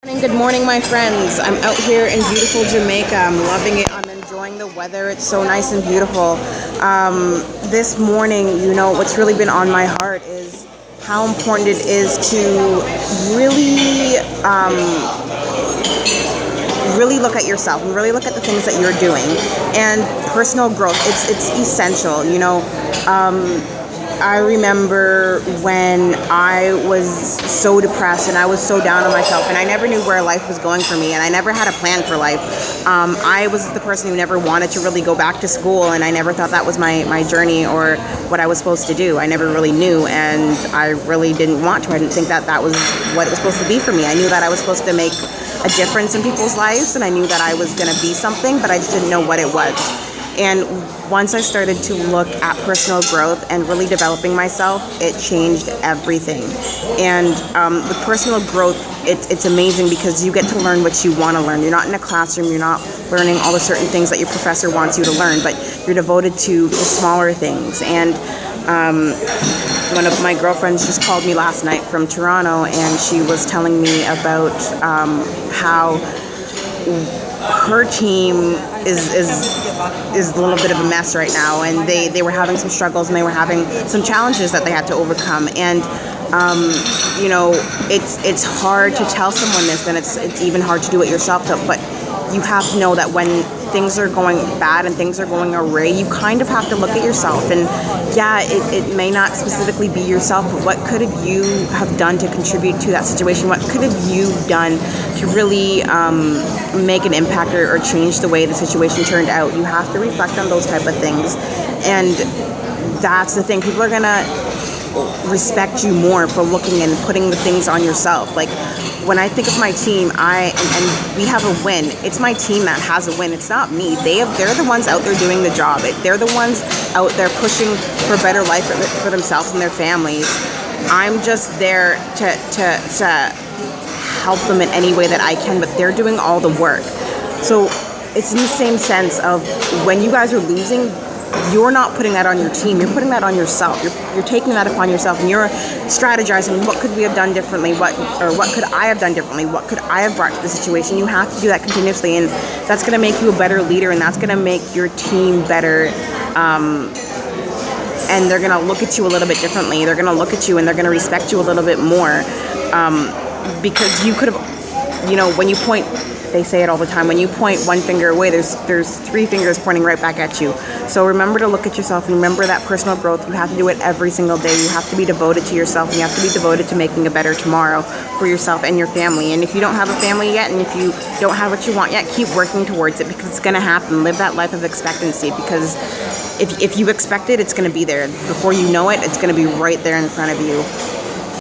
Good morning, my friends. I'm out here in beautiful Jamaica. I'm loving it. I'm enjoying the weather. It's so nice and beautiful. This morning, what's really been on my heart is how important it is to really, really look at yourself and really look at the things that you're doing. And personal growth, it's essential. I remember when I was so depressed and I was so down on myself and I never knew where life was going for me and I never had a plan for life. I was the person who never wanted to really go back to school, and I never thought that was my journey or what I was supposed to do. I never really knew, and I really didn't want to. I didn't think that was what it was supposed to be for me. I knew that I was supposed to make a difference in people's lives, and I knew that I was going to be something, but I just didn't know what it was. And once I started to look at personal growth and really developing myself, it changed everything. And with personal growth, it's amazing because you get to learn what you want to learn. You're not in a classroom, you're not learning all the certain things that your professor wants you to learn, but you're devoted to the smaller things. And one of my girlfriends just called me last night from Toronto, and she was telling me about how her team is a little bit of a mess right now, and they were having some struggles and they were having some challenges that they had to overcome. And it's hard to tell someone this, and it's even hard to do it yourself. But you have to know that when things are going bad and things are going awry, you kind of have to look at yourself. And yeah, it may not specifically be yourself, but what could have you have done to contribute to that situation? What could have you done to really make an impact or change the way the situation turned out? You have to reflect on those type of things. And that's the thing. People are going to respect you more for looking and putting the things on yourself. Like, when I think of my team, and we have a win. It's my team that has a win. It's not me. They're the ones out there doing the job. They're the ones out there pushing for a better life for themselves and their families. I'm just there to help them in any way that I can, but they're doing all the work. So it's in the same sense of when you guys are losing, you're not putting that on your team. You're putting that on yourself. You're taking that upon yourself, and you're strategizing. What could we have done differently? What could I have done differently? What could I have brought to the situation? You have to do that continuously, and that's going to make you a better leader, and that's going to make your team better. And they're going to look at you a little bit differently. They're going to look at you, and they're going to respect you a little bit more, because you could have, when you point. They say it all the time. When you point one finger away, there's three fingers pointing right back at you. So remember to look at yourself and remember that personal growth. You have to do it every single day. You have to be devoted to yourself, and you have to be devoted to making a better tomorrow for yourself and your family. And if you don't have a family yet, and if you don't have what you want yet, keep working towards it, because it's going to happen. Live that life of expectancy, because if you expect it, it's going to be there. Before you know it, it's going to be right there in front of you.